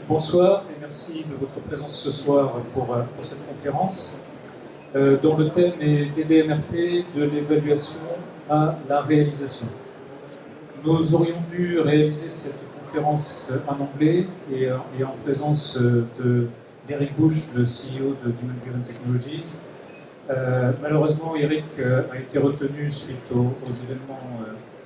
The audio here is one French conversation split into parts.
Bonsoir et merci de votre présence ce soir pour cette conférence dont le thème est DDMRP, de l'évaluation à la réalisation. Nous aurions dû réaliser cette conférence en anglais et en présence d'Eric Bush, le CEO de Demand Driven Technologies. Malheureusement, Eric a été retenu suite aux événements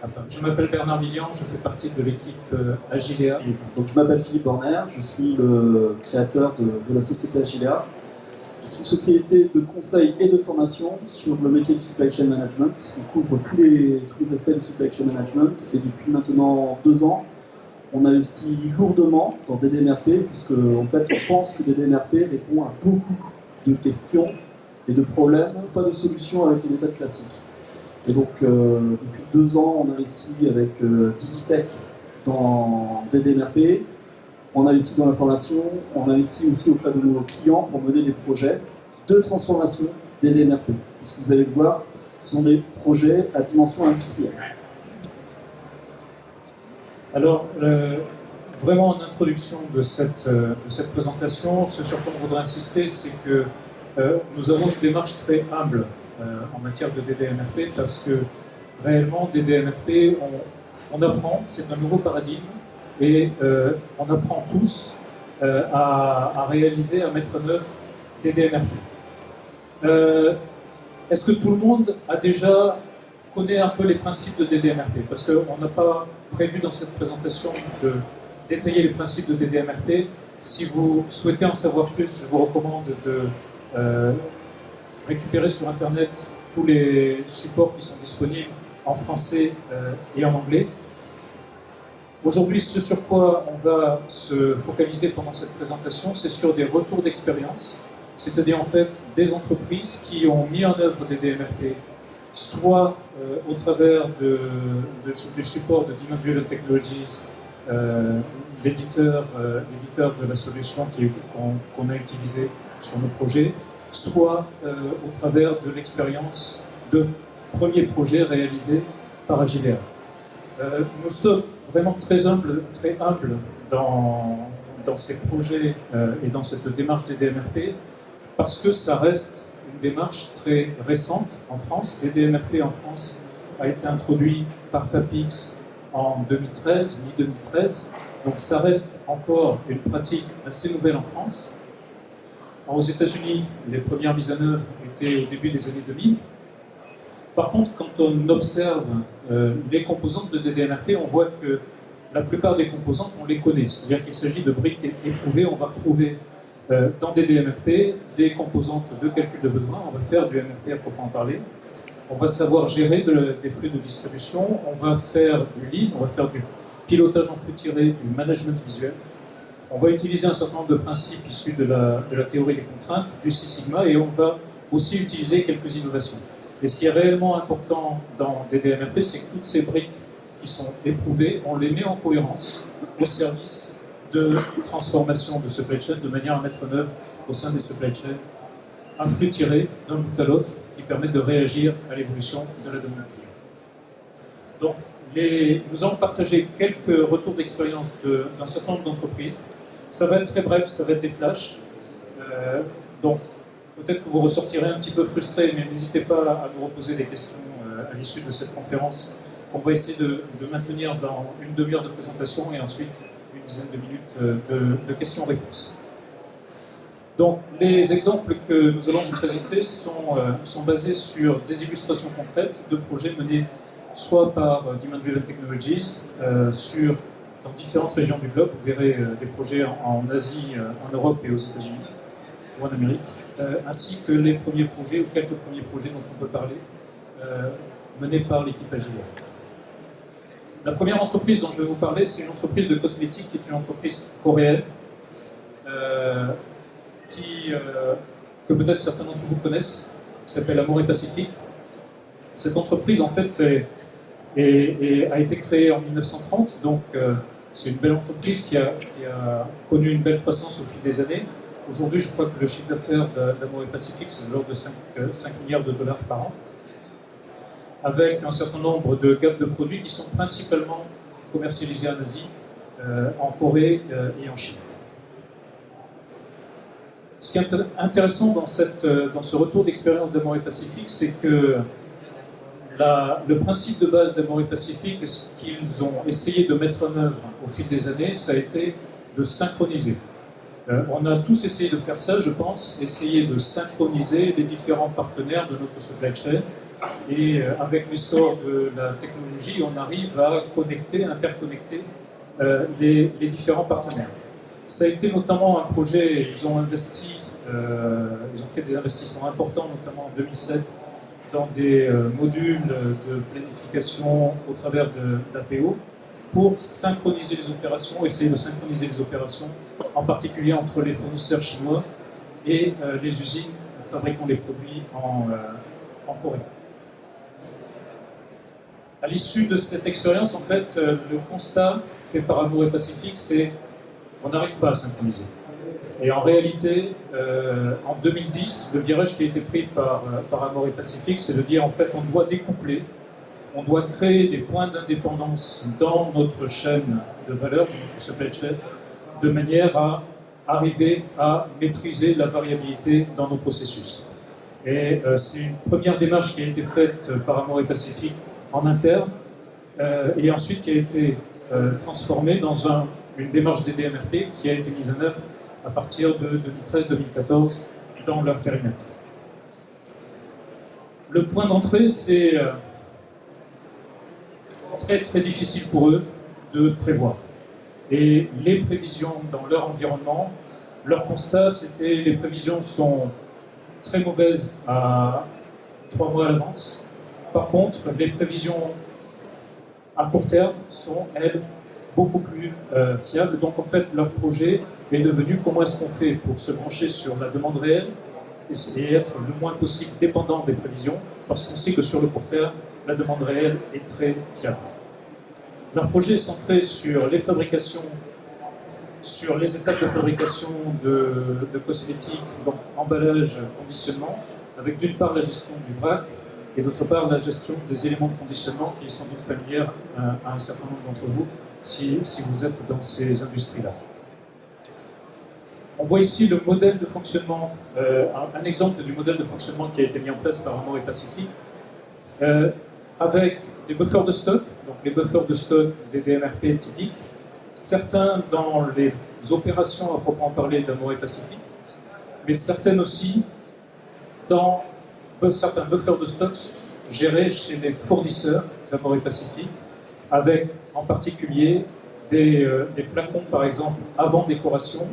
à Paris. Je m'appelle Bernard Millian, je fais partie de l'équipe Agilea. Donc, je m'appelle Philippe Borner, je suis le créateur de la société Agilea, qui est une société de conseil et de formation sur le métier du supply chain management. On couvre tous les aspects du supply chain management et depuis maintenant 2 ans, on investit lourdement dans DDMRP puisque en fait, on pense que DDMRP répond à beaucoup de questions et de problèmes, pas de solutions avec les méthodes classiques. Et donc, depuis 2 ans, on investit avec Diditech dans DDMRP, on investit dans la formation, on investit aussi auprès de nos clients pour mener des projets de transformation DDMRP. Puisque vous allez le voir, ce sont des projets à dimension industrielle. Alors, vraiment en introduction de cette présentation, ce sur quoi on voudrait insister, c'est que nous avons une démarche très humble en matière de DDMRP parce que réellement, DDMRP, on apprend, c'est un nouveau paradigme et on apprend tous à réaliser, à mettre en œuvre DDMRP. Est-ce que tout le monde connaît un peu les principes de DDMRP? Parce qu'on n'a pas prévu dans cette présentation de détailler les principes de DDMRP. Si vous souhaitez en savoir plus, je vous recommande de récupérer sur Internet tous les supports qui sont disponibles en français et en anglais. Aujourd'hui, ce sur quoi on va se focaliser pendant cette présentation, c'est sur des retours d'expérience, c'est-à-dire en fait des entreprises qui ont mis en œuvre des DMRP, soit au travers du support de Demand Driven Technologies, l'éditeur de la solution qu'on a utilisé sur nos projets, soit au travers de l'expérience de premiers projets réalisés par Agilea. Nous sommes vraiment très humbles dans ces projets et dans cette démarche des DMRP parce que ça reste une démarche très récente en France. Les DMRP en France a été introduit par FAPIX en 2013, mi-2013, donc ça reste encore une pratique assez nouvelle en France. Aux États-Unis, les premières mises en œuvre étaient au début des années 2000. Par contre, quand on observe les composantes de DDMRP, on voit que la plupart des composantes, on les connaît. C'est-à-dire qu'il s'agit de briques éprouvées. On va retrouver dans DDMRP des composantes de calcul de besoin. On va faire du MRP à proprement parler. On va savoir gérer des flux de distribution. On va faire du lean, on va faire du pilotage en flux tiré, du management visuel. On va utiliser un certain nombre de principes issus de la théorie des contraintes, du Six Sigma, et on va aussi utiliser quelques innovations. Et ce qui est réellement important dans DDMRP, c'est que toutes ces briques qui sont éprouvées, on les met en cohérence au service de transformation de supply chain, de manière à mettre en œuvre au sein des supply chains un flux tiré d'un bout à l'autre qui permet de réagir à l'évolution de la demande client. Donc, nous allons partager quelques retours d'expérience d'un certain nombre d'entreprises. Ça va être très bref, ça va être des flashs. Donc, peut-être que vous ressortirez un petit peu frustré, mais n'hésitez pas à nous reposer des questions à l'issue de cette conférence qu'on va essayer de maintenir dans une demi-heure de présentation et ensuite une dizaine de minutes de questions-réponses. Donc, les exemples que nous allons vous présenter sont basés sur des illustrations concrètes de projets menés soit par Demand Driven Technologies dans différentes régions du globe. Vous verrez des projets en Asie, en Europe et aux États-Unis ou en Amérique, ainsi que les premiers projets ou quelques premiers projets dont on peut parler menés par l'équipe Agilea. La première entreprise dont je vais vous parler, c'est une entreprise de cosmétiques qui est une entreprise coréenne que peut-être certains d'entre vous connaissent, qui s'appelle Amore Pacific. Cette entreprise, en fait, a été créée en 1930, donc c'est une belle entreprise qui a connu une belle croissance au fil des années. Aujourd'hui, je crois que le chiffre d'affaires d'Amore Pacific, c'est de l'ordre de 5 milliards de dollars par an, avec un certain nombre de gammes de produits qui sont principalement commercialisés en Asie, en Corée et en Chine. Ce qui est intéressant dans ce retour d'expérience d'Amaury Pacific, c'est que le principe de base d'Amaury Pacific, et ce qu'ils ont essayé de mettre en œuvre au fil des années, ça a été de synchroniser. On a tous essayé de faire ça, je pense, essayer de synchroniser les différents partenaires de notre supply chain. Et avec l'essor de la technologie, on arrive à interconnecter les différents partenaires. Ça a été notamment un projet, ils ont fait des investissements importants, notamment en 2007, dans des modules de planification au travers d'APO pour synchroniser les opérations, essayer de synchroniser les opérations, en particulier entre les fournisseurs chinois et les usines fabriquant les produits en Corée. À l'issue de cette expérience, en fait, le constat fait par Amaury Pacific, c'est qu'on n'arrive pas à synchroniser. Et en réalité, en 2010, le virage qui a été pris par Amaury Pacific, c'est de dire en fait on doit découpler, on doit créer des points d'indépendance dans notre chaîne de valeur, notre supply chain, de manière à arriver à maîtriser la variabilité dans nos processus. Et c'est une première démarche qui a été faite par Amaury Pacific en interne, et ensuite qui a été transformée dans une démarche DDMRP qui a été mise en œuvre à partir de 2013-2014 dans leur périmètre. Le point d'entrée, c'est très très difficile pour eux de prévoir. Et les prévisions dans leur environnement, leur constat, c'était les prévisions sont très mauvaises à 3 mois à l'avance. Par contre, les prévisions à court terme sont, elles, beaucoup plus fiables. Donc en fait, leur projet est devenu comment est-ce qu'on fait pour se brancher sur la demande réelle et être le moins possible dépendant des prévisions, parce qu'on sait que sur le court terme, la demande réelle est très fiable. Leur projet est centré sur les fabrications, sur les étapes de fabrication de cosmétiques, donc emballage, conditionnement, avec d'une part la gestion du vrac et d'autre part la gestion des éléments de conditionnement qui est sans doute familière à un certain nombre d'entre vous si vous êtes dans ces industries-là. On voit ici le modèle de fonctionnement, un exemple du modèle de fonctionnement qui a été mis en place par Amaury Pacific, avec des buffers de stock, donc les buffers de stock des DMRP typiques, certains dans les opérations à proprement parler d'Amaury Pacific, mais certaines aussi dans certains buffers de stock gérés chez les fournisseurs d'Amaury Pacific, avec en particulier des flacons, par exemple, avant décoration,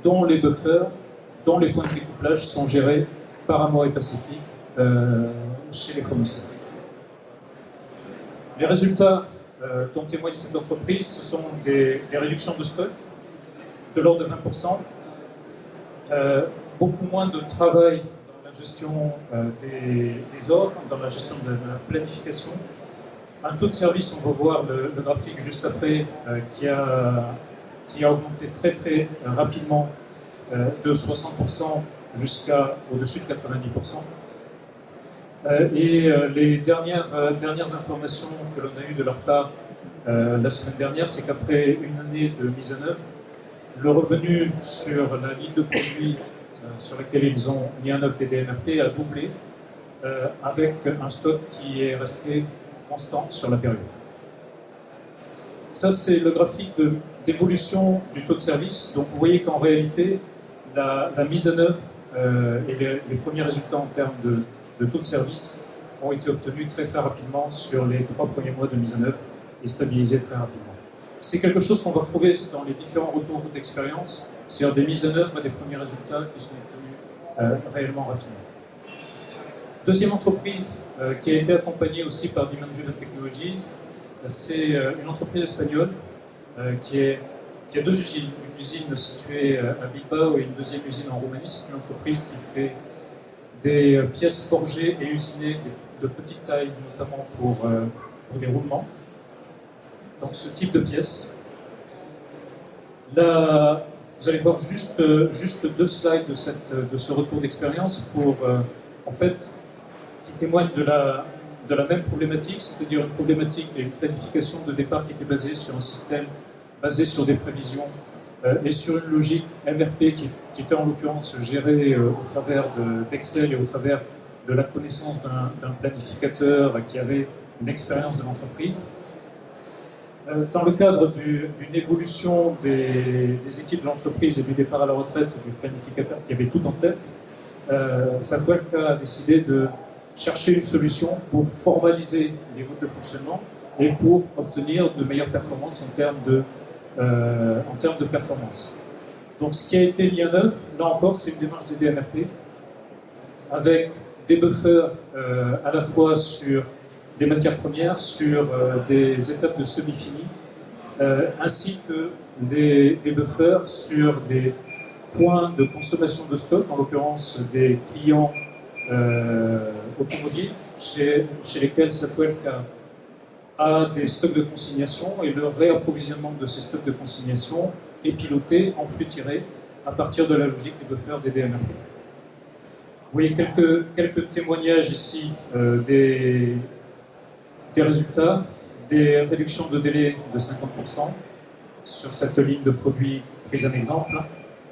dont les buffers, dont les points de découplage sont gérés par Amaury Pacific chez les fournisseurs. Les résultats dont témoigne cette entreprise, ce sont des réductions de stock de l'ordre de 20%, beaucoup moins de travail dans la gestion des ordres, dans la gestion de la planification, un taux de service, on va voir le graphique juste après, qui a augmenté très très rapidement de 60% jusqu'à au-dessus de 90%. Et les dernières informations que l'on a eues de leur part la semaine dernière, c'est qu'après une année de mise en œuvre, le revenu sur la ligne de produits sur laquelle ils ont mis en œuvre des DMRP a doublé, avec un stock qui est resté constant sur la période. Ça, c'est le graphique d'évolution du taux de service. Donc vous voyez qu'en réalité, la mise en œuvre et les premiers résultats en termes de taux de service ont été obtenus très très rapidement sur les 3 premiers mois de mise en œuvre et stabilisés très rapidement. C'est quelque chose qu'on va retrouver dans les différents retours d'expérience, c'est-à-dire des mises en œuvre et des premiers résultats qui sont obtenus réellement rapidement. Deuxième entreprise qui a été accompagnée aussi par Dimension Technologies, c'est une entreprise espagnole qui a 2 usines. Une usine située à Bilbao et une deuxième usine en Roumanie. C'est une entreprise qui fait des pièces forgées et usinées de petite taille, notamment pour des roulements. Donc ce type de pièces. Là, vous allez voir juste 2 slides de ce retour d'expérience pour, en fait, qui témoignent de la même problématique, c'est-à-dire une problématique et une planification de départ qui était basée sur un système basée sur des prévisions et sur une logique MRP qui était en l'occurrence gérée au travers d'Excel et au travers de la connaissance d'un planificateur qui avait une expérience de l'entreprise. Dans le cadre d'une évolution des équipes de l'entreprise et du départ à la retraite du planificateur qui avait tout en tête, Satwelka a décidé de chercher une solution pour formaliser les modes de fonctionnement et pour obtenir de meilleures performances en termes de performance. Donc ce qui a été mis en œuvre, là encore, c'est une démarche des DMRP avec des buffers à la fois sur des matières premières, sur des étapes de semi-fini, ainsi que des buffers sur des points de consommation de stock, en l'occurrence des clients automobiles, chez lesquels Satwelka a des stocks de consignation, et le réapprovisionnement de ces stocks de consignation est piloté en flux tiré à partir de la logique des buffers des DMRP. Vous voyez quelques témoignages ici des résultats, des réductions de délai de 50% sur cette ligne de produits prise en exemple,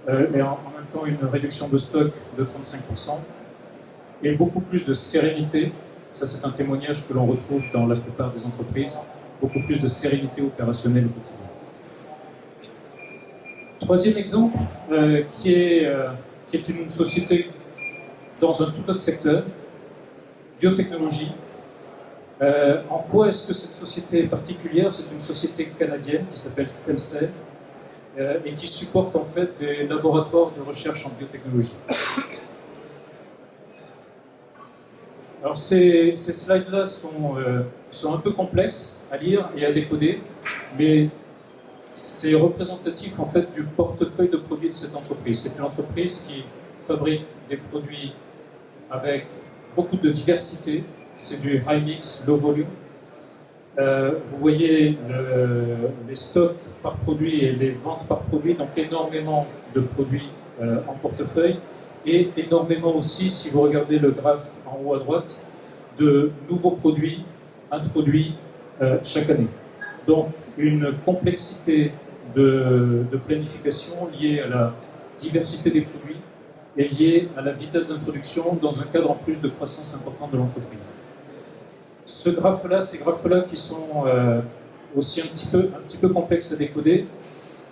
et en même temps une réduction de stock de 35%, et beaucoup plus de sérénité. Ça, c'est un témoignage que l'on retrouve dans la plupart des entreprises, beaucoup plus de sérénité opérationnelle au quotidien. Troisième exemple, qui est une société dans un tout autre secteur, biotechnologie. En quoi est-ce que cette société est particulière? C'est une société canadienne qui s'appelle StemCell et qui supporte en fait des laboratoires de recherche en biotechnologie. Alors ces slides-là sont un peu complexes à lire et à décoder, mais c'est représentatif en fait du portefeuille de produits de cette entreprise. C'est une entreprise qui fabrique des produits avec beaucoup de diversité. C'est du high mix, low volume. Vous voyez les stocks par produit et les ventes par produit, donc énormément de produits en portefeuille, et énormément aussi, si vous regardez le graphe en haut à droite, de nouveaux produits introduits chaque année. Donc une complexité de planification liée à la diversité des produits et liée à la vitesse d'introduction dans un cadre en plus de croissance importante de l'entreprise. Ces graphes-là qui sont aussi un petit peu complexes à décoder,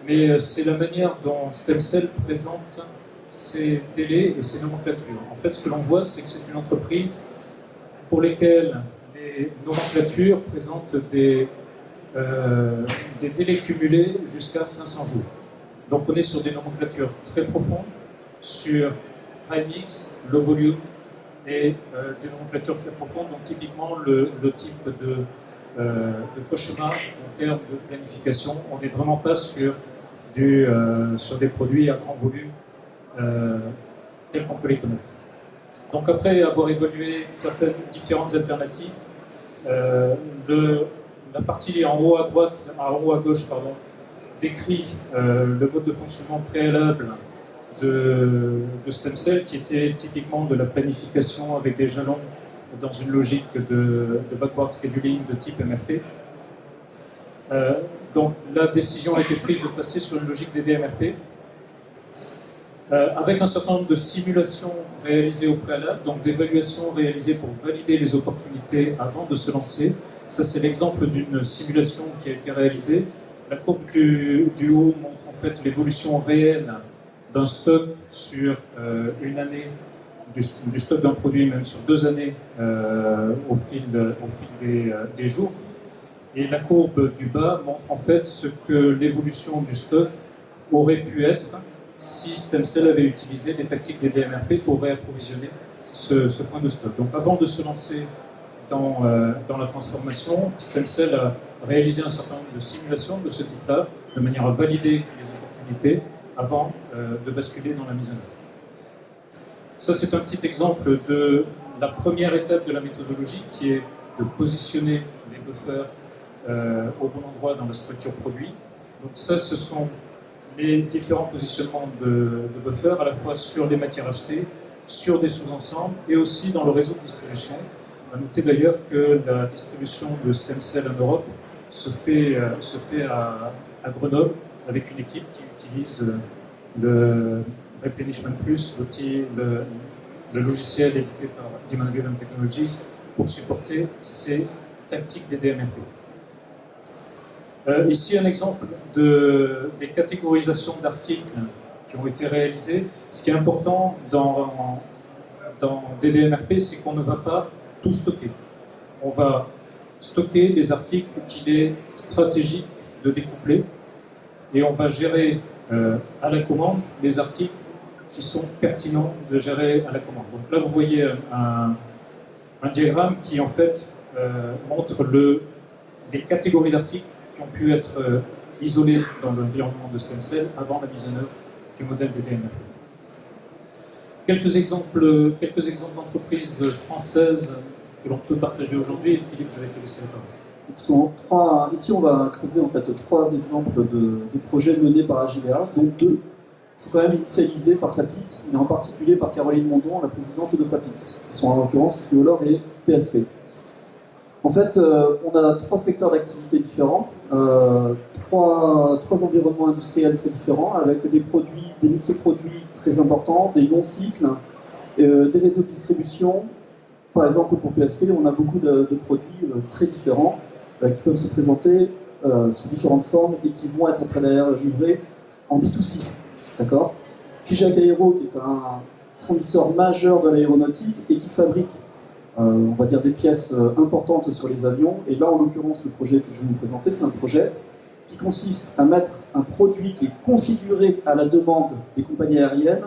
mais c'est la manière dont StemCell présente ses délais et ses nomenclatures. En fait, ce que l'on voit, c'est que c'est une entreprise pour laquelle les nomenclatures présentent des délais cumulés jusqu'à 500 jours. Donc on est sur des nomenclatures très profondes, sur high mix, low volume, et des nomenclatures très profondes, donc typiquement le type de cauchemar en termes de planification. On n'est vraiment pas sur des produits à grand volume tels qu'on peut les connaître. Donc après avoir évalué certaines différentes alternatives, la partie en haut à droite, en haut à gauche, décrit le mode de fonctionnement préalable de StemCell, qui était typiquement de la planification avec des jalons dans une logique de backward scheduling de type MRP. Donc la décision a été prise de passer sur une logique des DMRP avec un certain nombre de simulations réalisées au préalable, donc d'évaluations réalisées pour valider les opportunités avant de se lancer. Ça, c'est l'exemple d'une simulation qui a été réalisée. La courbe du haut montre en fait l'évolution réelle d'un stock sur une année, du stock d'un produit, même sur 2 années au fil des jours. Et la courbe du bas montre en fait ce que l'évolution du stock aurait pu être si StemCell avait utilisé les tactiques des DMRP pour réapprovisionner ce point de stock. Donc avant de se lancer dans la transformation, StemCell a réalisé un certain nombre de simulations de ce type-là, de manière à valider les opportunités avant de basculer dans la mise en œuvre. Ça, c'est un petit exemple de la première étape de la méthodologie, qui est de positionner les buffers au bon endroit dans la structure produit. Donc ça, ce sont les différents positionnements de buffers, à la fois sur les matières achetées, sur des sous-ensembles, et aussi dans le réseau de distribution. On va noter d'ailleurs que la distribution de StemCell en Europe se fait à Grenoble avec une équipe qui utilise le Replenishment Plus, le logiciel édité par Demand Driven Technologies, pour supporter ces tactiques des DMRP. Ici, un exemple des catégorisations d'articles qui ont été réalisées. Ce qui est important dans des DMRP, c'est qu'on ne va pas tout stocker. On va stocker les articles qu'il est stratégique de découpler et on va gérer à la commande les articles qui sont pertinents de gérer à la commande. Donc là, vous voyez un diagramme qui, en fait, montre les catégories d'articles qui ont pu être isolées dans l'environnement de Stencil avant la mise en œuvre du modèle des DMRP. Quelques exemples d'entreprises françaises que l'on peut partager aujourd'hui. Philippe, je vais te laisser la parole. Ici, on va creuser en fait 3 exemples de projets menés par Agilea, dont 2 sont quand même initialisés par FAPIX, et en particulier par Caroline Mondon, la présidente de FAPIX, qui sont en l'occurrence Criolor et PSP. En fait, on a 3 secteurs d'activité différents, 3 environnements industriels très différents, avec des mix de produits très importants, des longs cycles, des réseaux de distribution. Par exemple, pour PSP, on a beaucoup de produits très différents qui peuvent se présenter sous différentes formes et qui vont être après d'ailleurs livrés en B2C. D'accord ? Figeac Aero, qui est un fournisseur majeur de l'aéronautique et qui fabrique on va dire des pièces importantes sur les avions. Et là, en l'occurrence, le projet que je vais vous présenter, c'est un projet qui consiste à mettre un produit qui est configuré à la demande des compagnies aériennes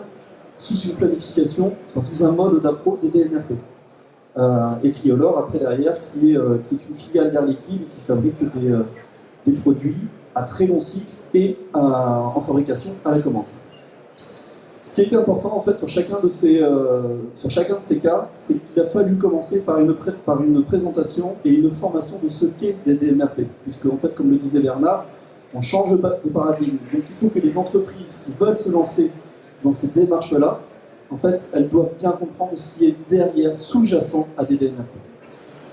sous une planification, enfin, sous un mode d'appro des DMRP. Et Criolor, après derrière, qui est une filiale d'Air Liquide et qui fabrique des produits à très long cycle et en fabrication à la commande. Ce qui a été important en fait sur chacun de ces cas, c'est qu'il a fallu commencer par une présentation et une formation de ce qu'est des DMRP, puisque en fait, comme le disait Bernard, on change de paradigme. Donc il faut que les entreprises qui veulent se lancer dans ces démarches-là, en fait, elles doivent bien comprendre ce qui est derrière, sous-jacent à des DMRP.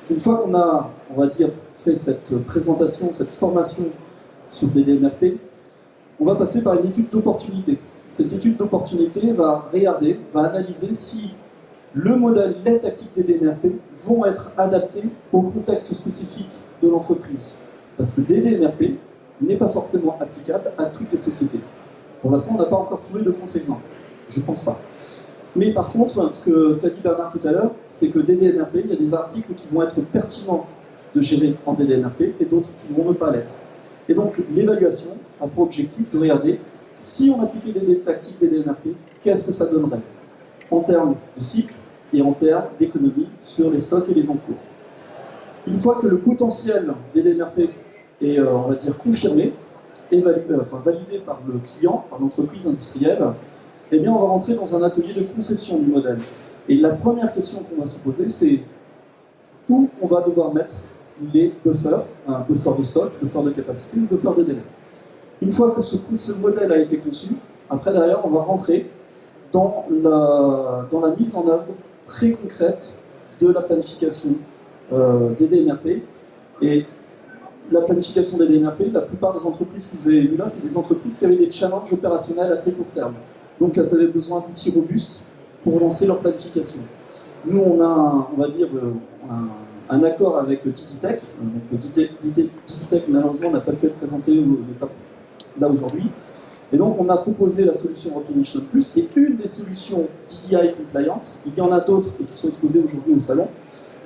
Une fois qu'on a, on va dire, fait cette présentation, cette formation sur des DMRP, on va passer par une étude d'opportunité. Cette étude d'opportunité va analyser si le modèle, les tactiques des DMRP vont être adaptés au contexte spécifique de l'entreprise. Parce que des DMRP n'est pas forcément applicable à toutes les sociétés. Pour l'instant, on n'a pas encore trouvé de contre-exemple. Je ne pense pas. Mais par contre, ce qu'a dit Bernard tout à l'heure, c'est que des DMRP, il y a des articles qui vont être pertinents de gérer en DMRP et d'autres qui ne vont ne pas l'être. Et donc, l'évaluation a pour objectif de regarder si on appliquait des tactiques des DMRP, qu'est-ce que ça donnerait en termes de cycle et en termes d'économie sur les stocks et les encours. Une fois que le potentiel des DMRP est, on va dire, confirmé, validé par le client, par l'entreprise industrielle, eh bien, on va rentrer dans un atelier de conception du modèle. Et la première question qu'on va se poser, c'est où on va devoir mettre les buffers, un buffer de stock, buffer de capacité, un buffer de délai. Une fois que ce modèle a été conçu, après derrière, on va rentrer dans la mise en œuvre très concrète de la planification des DMRP. Et la planification des DMRP, la plupart des entreprises que vous avez vues là, c'est des entreprises qui avaient des challenges opérationnels à très court terme. Donc elles avaient besoin d'outils robustes pour lancer leur planification. Nous, on a, on va dire, un accord avec Diditech. Donc Diditech, malheureusement, n'a pas pu être présenté là aujourd'hui. Et donc, on a proposé la solution Replenishment Plus, qui est une des solutions DDI compliantes. Il y en a d'autres et qui sont exposées aujourd'hui au salon.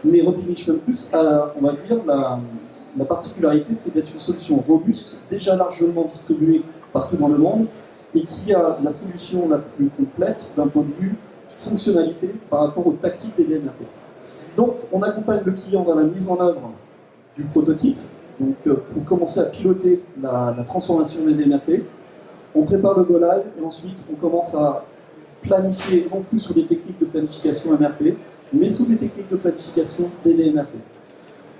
Mais Replenishment Plus, on va dire, la particularité, c'est d'être une solution robuste, déjà largement distribuée partout dans le monde, et qui a la solution la plus complète d'un point de vue fonctionnalité par rapport aux tactiques des DMRP. Donc, on accompagne le client dans la mise en œuvre du prototype, donc pour commencer à piloter la transformation des DMRP. On prépare le go-live et ensuite on commence à planifier non plus sur des techniques de planification MRP, mais sous des techniques de planification des DMRP.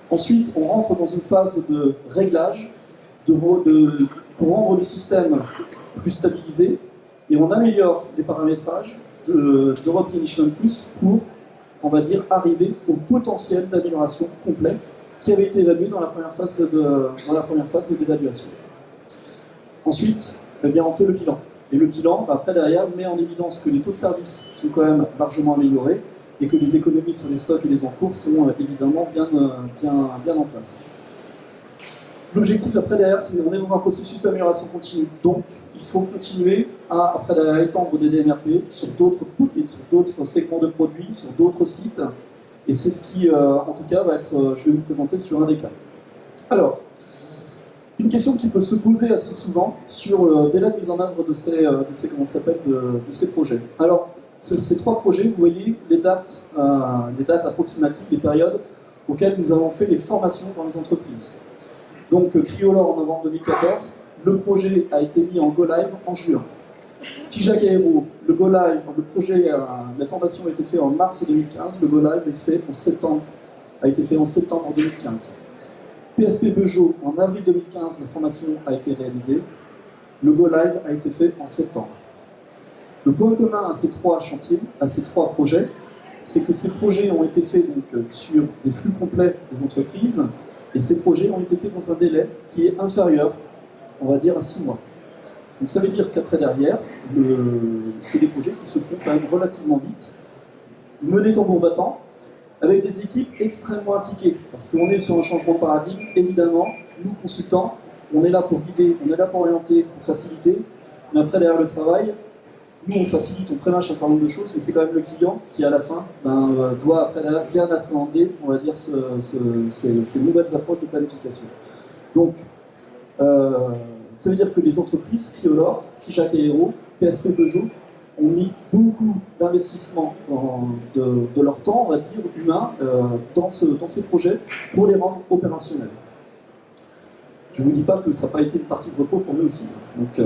Ensuite, on rentre dans une phase de réglage pour rendre le système plus stabilisé et on améliore les paramétrages de Replenishment Plus pour, on va dire, arriver au potentiel d'amélioration complet qui avait été évalué dans la première phase d'évaluation. Ensuite, eh bien, on fait le bilan. Et le bilan, après derrière, met en évidence que les taux de service sont quand même largement améliorés et que les économies sur les stocks et les encours sont évidemment bien en place. L'objectif après derrière, c'est qu'on est dans un processus d'amélioration continue. Donc, il faut continuer à après derrière étendre des DMRP sur d'autres segments de produits, sur d'autres sites. Et c'est ce qui, en tout cas, va être, je vais vous présenter sur un des cas. Alors, une question qui peut se poser assez souvent sur le délai de mise en œuvre de ces projets. Alors, sur ces 3 projets, vous voyez les dates approximatives, les périodes auxquelles nous avons fait les formations dans les entreprises. Donc, Cryolor en novembre 2014, le projet a été mis en Go Live en juin. Figeac Aero, le Go Live, le projet, la formation a été faite en mars 2015, le Go Live a été fait en septembre 2015. PSP Peugeot, en avril 2015, la formation a été réalisée. Le Go Live a été fait en septembre. Le point commun à ces 3 chantiers, à ces 3 projets, c'est que ces projets ont été faits donc, sur des flux complets des entreprises, et ces projets ont été faits dans un délai qui est inférieur, on va dire, à 6 mois. Donc ça veut dire qu'après derrière, c'est des projets qui se font quand même relativement vite, menés tambour battant, avec des équipes extrêmement impliquées, parce qu'on est sur un changement de paradigme, évidemment, nous consultants, on est là pour guider, on est là pour orienter, pour faciliter, mais après derrière le travail, nous on facilite, on prémâche un certain nombre de choses, et c'est quand même le client qui à la fin doit après derrière bien appréhender, on va dire, ces nouvelles approches de planification. Donc, ça veut dire que les entreprises, Cryolor, Figeac Aero, PSP Peugeot, ont mis beaucoup d'investissement de leur temps, on va dire, humain, dans ces projets pour les rendre opérationnels. Je ne vous dis pas que ça n'a pas été une partie de repos pour nous aussi. Donc,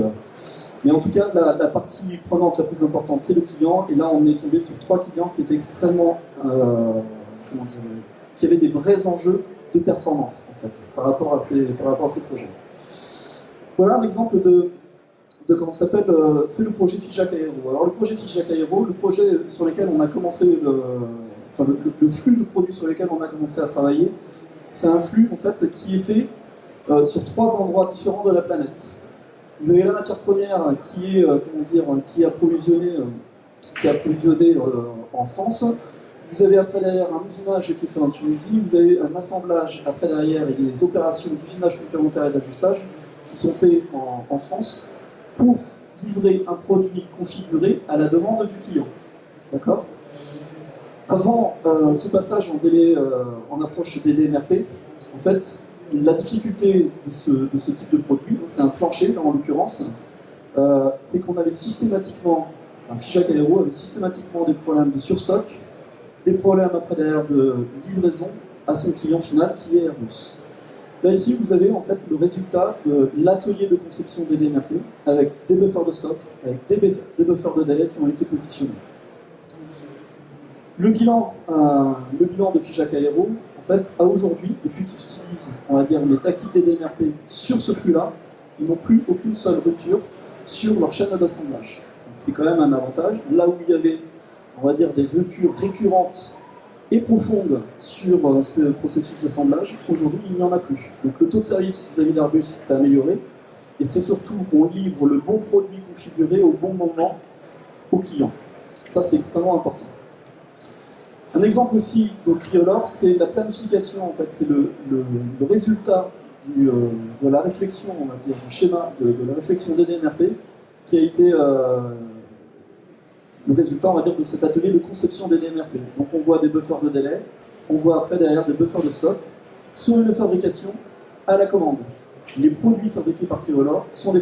mais en tout cas, la partie prenante la plus importante, c'est le client. Et là, on est tombé sur 3 clients qui étaient extrêmement... qui avaient des vrais enjeux de performance, en fait, par rapport à ces projets. Voilà un exemple de comment ça s'appelle, c'est le projet Figeac Aero. Alors le projet Figeac Aero, le projet sur lequel on a commencé, le flux de produits sur lesquels on a commencé à travailler, c'est un flux en fait qui est fait sur 3 endroits différents de la planète. Vous avez la matière première qui est approvisionnée en France. Vous avez après derrière un usinage qui est fait en Tunisie. Vous avez un assemblage après derrière et des opérations d'usinage complémentaire et d'ajustage qui sont faits en France pour livrer un produit configuré à la demande du client. D'accord ? Avant ce passage en délai, en approche des DMRP, en fait, la difficulté de ce type de produit, c'est un plancher en l'occurrence, c'est qu'on avait systématiquement, Figeac Aero avait systématiquement des problèmes de surstock, des problèmes après derrière de livraison à son client final qui est Airbus. Là ici, vous avez en fait le résultat de l'atelier de conception des DMRP avec des buffers de stock, avec des buffers de délai qui ont été positionnés. Le bilan de Figeac Aero, en fait, à aujourd'hui, depuis qu'ils utilisent, on va dire, les tactiques des DMRP sur ce flux-là, ils n'ont plus aucune seule rupture sur leur chaîne d'assemblage. C'est quand même un avantage. Là où il y avait, on va dire, des ruptures récurrentes et profonde sur ce processus d'assemblage, aujourd'hui il n'y en a plus. Donc le taux de service vis-à-vis d'Airbus s'est amélioré, et c'est surtout on livre le bon produit configuré au bon moment au client. Ça c'est extrêmement important. Un exemple aussi de Cryolor, c'est la planification, en fait, c'est le résultat de la réflexion, on va dire, du schéma de la réflexion des DMRP, qui a été le résultat, on va dire, de cet atelier de conception des DMRP. Donc on voit des buffers de délai, on voit après derrière des buffers de stock, sur une fabrication à la commande. Les produits fabriqués par Cryolor sont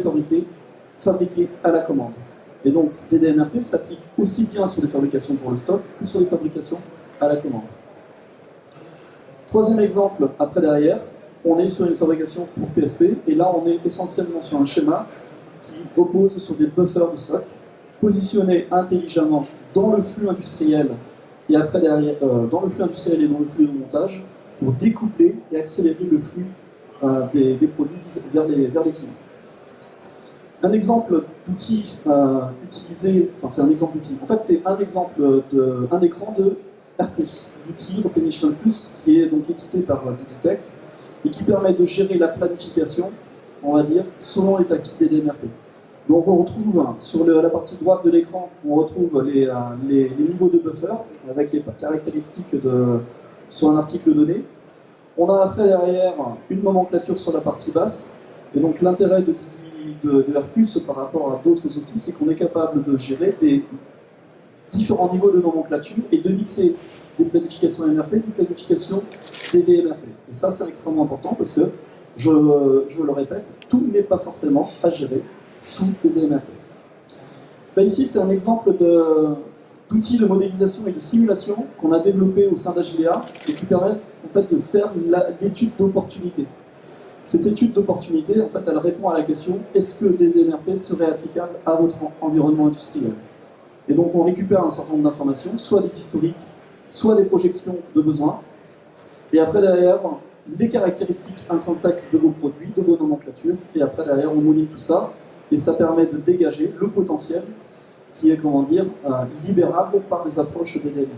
fabriqués à la commande. Et donc des DMRP s'appliquent aussi bien sur des fabrications pour le stock que sur des fabrications à la commande. Troisième exemple, après derrière, on est sur une fabrication pour PSP, et là on est essentiellement sur un schéma qui repose sur des buffers de stock, positionnés intelligemment dans le flux industriel et après derrière, dans le flux industriel et dans le flux de montage pour découpler et accélérer le flux des produits vers les clients. Un exemple d'outil utilisé, enfin c'est un exemple d'outil, en fait c'est un exemple un écran de R+, l'outil Replenishment Plus qui est donc édité par Digitech et qui permet de gérer la planification on va dire, selon les tactiques des DMRP. Donc on retrouve sur la partie droite de l'écran, on retrouve les niveaux de buffer avec les caractéristiques sur un article donné. On a après derrière une nomenclature sur la partie basse. Et donc l'intérêt de R+, par rapport à d'autres outils, c'est qu'on est capable de gérer des différents niveaux de nomenclature et de mixer des planifications MRP, des planifications des DMRP. Et ça, c'est extrêmement important parce que, je le répète, tout n'est pas forcément à gérer sous les DMRP. Là, ici, c'est un exemple d'outils de modélisation et de simulation qu'on a développé au sein d'Agilea et qui permet en fait, de faire l'étude d'opportunité. Cette étude d'opportunité, en fait, elle répond à la question est-ce que des DMRP seraient applicables à votre environnement industriel? Et donc, on récupère un certain nombre d'informations, soit des historiques, soit des projections de besoins. Et après, derrière, les caractéristiques intrinsèques de vos produits, de vos nomenclatures. Et après, derrière, on mouline tout ça. Et ça permet de dégager le potentiel qui est, comment dire, libérable par les approches des DMRP.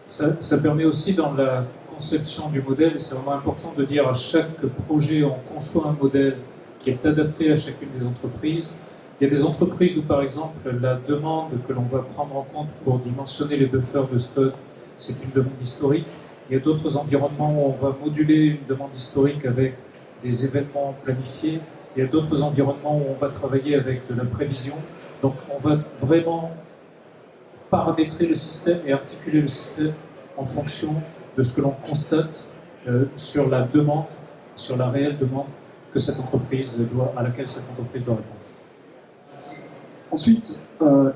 Ça permet aussi dans la conception du modèle, et c'est vraiment important de dire à chaque projet, on conçoit un modèle qui est adapté à chacune des entreprises. Il y a des entreprises où, par exemple, la demande que l'on va prendre en compte pour dimensionner les buffers de stock, c'est une demande historique. Il y a d'autres environnements où on va moduler une demande historique avec des événements planifiés. Il y a d'autres environnements où on va travailler avec de la prévision. Donc, on va vraiment paramétrer le système et articuler le système en fonction de ce que l'on constate sur la demande, sur la réelle demande que cette entreprise à laquelle cette entreprise doit répondre. Ensuite,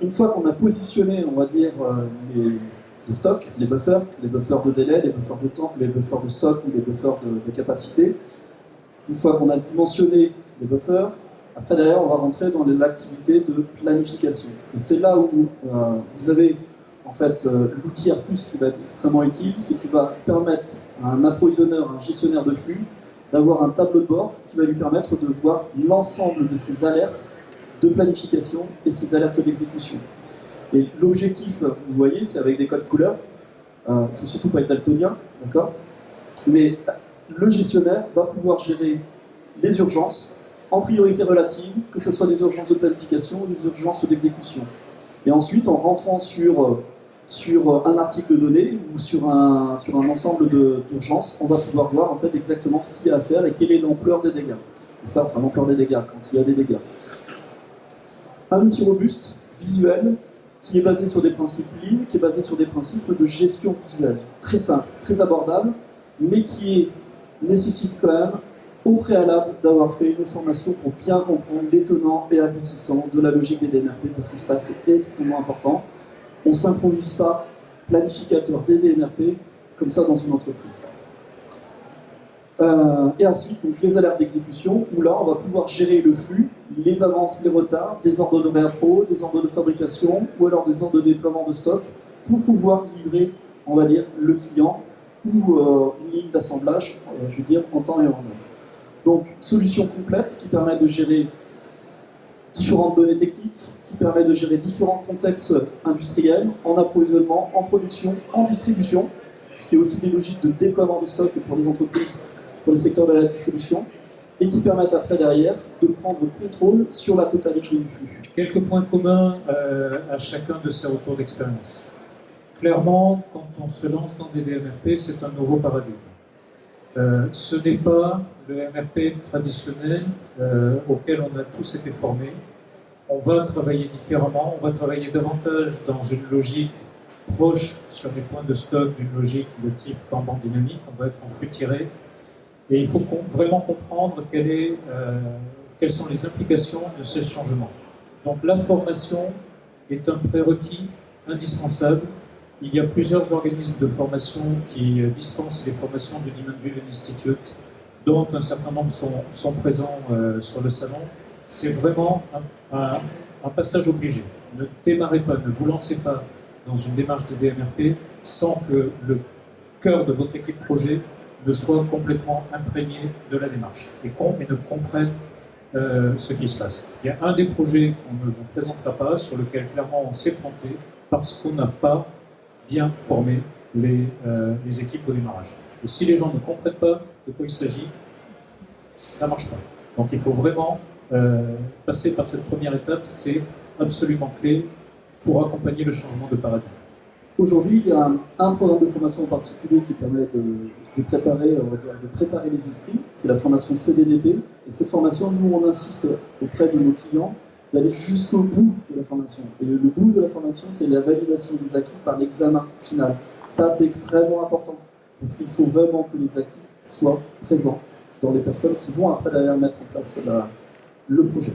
une fois qu'on a positionné, on va dire, les stocks, les buffers de délai, les buffers de temps, les buffers de stock ou les buffers de capacité, une fois qu'on a dimensionné les buffers, après derrière on va rentrer dans l'activité de planification. Et c'est là où vous avez en fait l'outil R+, qui va être extrêmement utile, c'est qu'il va permettre à un approvisionneur, un gestionnaire de flux, d'avoir un tableau de bord qui va lui permettre de voir l'ensemble de ses alertes de planification et ses alertes d'exécution. Et l'objectif, vous voyez, c'est avec des codes couleurs. Il ne faut surtout pas être daltonien, d'accord? Mais le gestionnaire va pouvoir gérer les urgences en priorité relative, que ce soit des urgences de planification ou des urgences d'exécution. Et ensuite, en rentrant sur un article donné ou sur un ensemble d'urgences, on va pouvoir voir en fait exactement ce qu'il y a à faire et quelle est l'ampleur des dégâts. Et ça, enfin l'ampleur des dégâts, quand il y a des dégâts. Un outil robuste, visuel, qui est basé sur des principes Lean, qui est basé sur des principes de gestion visuelle. Très simple, très abordable, mais qui nécessite quand même, au préalable, d'avoir fait une formation pour bien comprendre les tenants et aboutissants de la logique des DMRP, parce que ça, c'est extrêmement important. On ne s'improvise pas planificateur des DMRP comme ça dans une entreprise. Et ensuite, donc, les alertes d'exécution, où là, on va pouvoir gérer le flux, les avances, les retards, des ordres de réappro, des ordres de fabrication, ou alors des ordres de déploiement de stock, pour pouvoir livrer, on va dire, le client ou une ligne d'assemblage, je veux dire, en temps et en heure. Donc, solution complète qui permet de gérer différentes données techniques, qui permet de gérer différents contextes industriels, en approvisionnement, en production, en distribution, ce qui est aussi des logiques de déploiement de stock pour les entreprises, pour les secteurs de la distribution, et qui permettent après derrière de prendre contrôle sur la totalité du flux. Quelques points communs à chacun de ces retours d'expérience. Clairement, quand on se lance dans des DMRP, c'est un nouveau paradigme. Ce n'est pas le MRP traditionnel auquel on a tous été formés. On va travailler différemment, on va travailler davantage dans une logique proche sur les points de stock d'une logique de type Kanban dynamique. On va être en flux tiré. Et il faut vraiment comprendre quelles sont les implications de ces changements. Donc la formation est un prérequis indispensable. Il y a plusieurs organismes de formation qui dispensent les formations du Demand-Driven Institute, dont un certain nombre sont présents sur le salon. C'est vraiment un passage obligé. Ne démarrez pas, ne vous lancez pas dans une démarche de DMRP sans que le cœur de votre équipe projet ne soit complètement imprégné de la démarche et ne comprenne ce qui se passe. Il y a un des projets qu'on ne vous présentera pas, sur lequel clairement on s'est planté, parce qu'on n'a pas bien formé les équipes au démarrage. Et si les gens ne comprennent pas de quoi il s'agit, ça ne marche pas. Donc il faut vraiment passer par cette première étape, c'est absolument clé pour accompagner le changement de paradigme. Aujourd'hui, il y a un programme de formation en particulier qui permet de préparer, on va dire, de préparer les esprits, c'est la formation CDDP. Et cette formation, nous, on insiste auprès de nos clients d'aller jusqu'au bout de la formation. Et le bout de la formation, c'est la validation des acquis par l'examen final. Ça, c'est extrêmement important, parce qu'il faut vraiment que les acquis soient présents dans les personnes qui vont après derrière mettre en place le projet.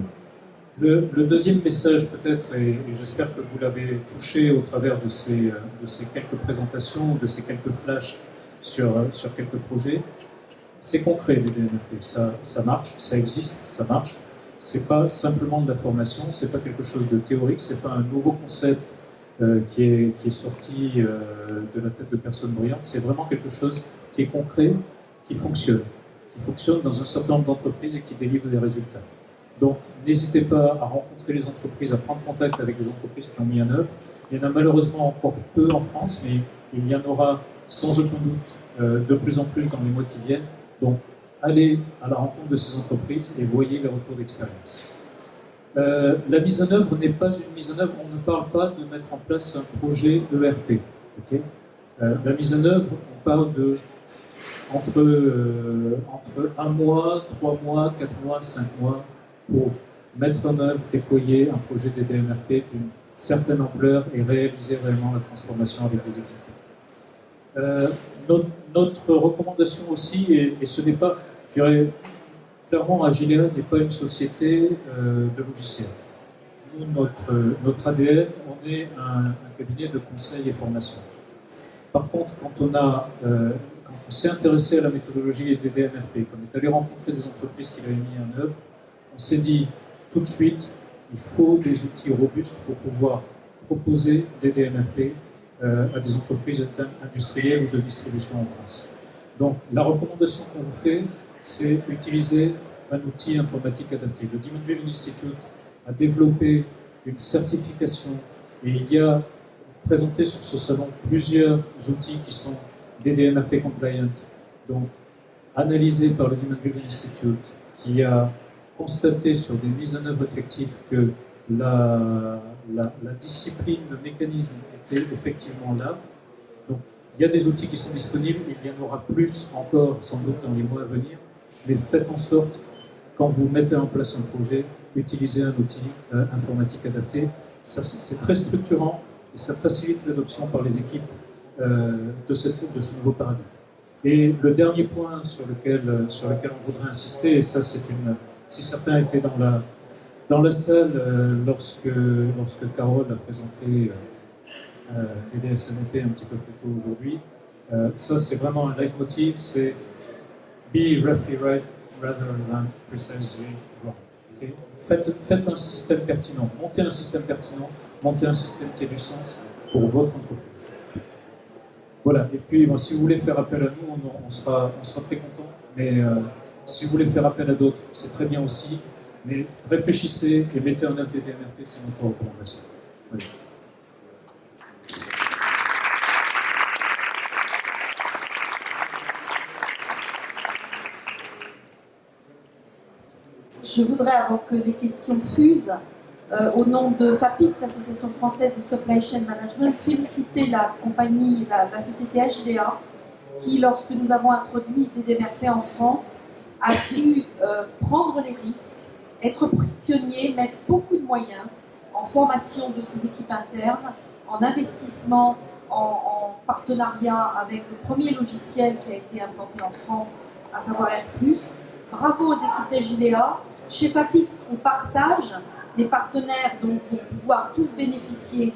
Le deuxième message peut-être, et j'espère que vous l'avez touché au travers de ces quelques présentations, de ces quelques flashs sur quelques projets, c'est concret les DMRP, ça marche, ça existe, ça marche. C'est pas simplement de la formation, c'est pas quelque chose de théorique, c'est pas un nouveau concept qui est sorti de la tête de personnes brillantes, c'est vraiment quelque chose qui est concret, qui fonctionne dans un certain nombre d'entreprises et qui délivre des résultats. Donc, n'hésitez pas à rencontrer les entreprises, à prendre contact avec les entreprises qui ont mis en œuvre. Il y en a malheureusement encore peu en France, mais il y en aura sans aucun doute de plus en plus dans les mois qui viennent. Donc, allez à la rencontre de ces entreprises et voyez les retours d'expérience. La mise en œuvre n'est pas une mise en œuvre, on ne parle pas de mettre en place un projet ERP. Okay, la mise en œuvre, on parle de entre 1 mois, 3 mois, 4 mois, 5 mois, pour mettre en œuvre, déployer un projet de DMRP d'une certaine ampleur et réaliser réellement la transformation avec les équipes. Notre recommandation aussi, et ce n'est pas, je dirais, clairement, Agilea n'est pas une société de logiciels. Nous, notre ADN, on est un cabinet de conseil et formation. Par contre, quand on s'est intéressé à la méthodologie des DMRP, quand on est allé rencontrer des entreprises qui l'avaient mis en œuvre, on s'est dit tout de suite, il faut des outils robustes pour pouvoir proposer des DMRP à des entreprises industrielles ou de distribution en France. Donc la recommandation qu'on vous fait, c'est utiliser un outil informatique adapté. Le Demand Driven Institute a développé une certification et il y a présenté sur ce salon plusieurs outils qui sont des DMRP compliant, donc analysés par le Demand Driven Institute, qui a constaté sur des mises en œuvre effectives que la discipline, le mécanisme était effectivement là. Donc, il y a des outils qui sont disponibles, il y en aura plus encore sans doute dans les mois à venir, mais faites en sorte, quand vous mettez en place un projet, utilisez un outil informatique adapté. C'est très structurant et ça facilite l'adoption par les équipes de ce nouveau paradigme. Et le dernier point sur lequel on voudrait insister, et ça c'est si certains étaient dans la salle lorsque Carole a présenté DDSNP un petit peu plus tôt aujourd'hui, ça c'est vraiment un leitmotiv, c'est be roughly right rather than precisely wrong. Okay? Faites un système pertinent, montez un système pertinent, montez un système qui a du sens pour votre entreprise. Voilà, et puis bon, si vous voulez faire appel à nous, on sera très contents, mais si vous voulez faire appel à d'autres, c'est très bien aussi, mais réfléchissez et mettez en œuvre des DMRP, c'est notre recommandation. Voilà. Je voudrais, avant que les questions fusent, au nom de FAPIX, Association française de Supply Chain Management, féliciter la compagnie, la société Agilea, qui, lorsque nous avons introduit des DMRP en France, a su prendre les risques, être pionnier, mettre beaucoup de moyens en formation de ses équipes internes, en investissement, en partenariat avec le premier logiciel qui a été implanté en France, à savoir R+. Bravo aux équipes d'Agilea. Chez FAPIX, on partage. Les partenaires donc, vont pouvoir tous bénéficier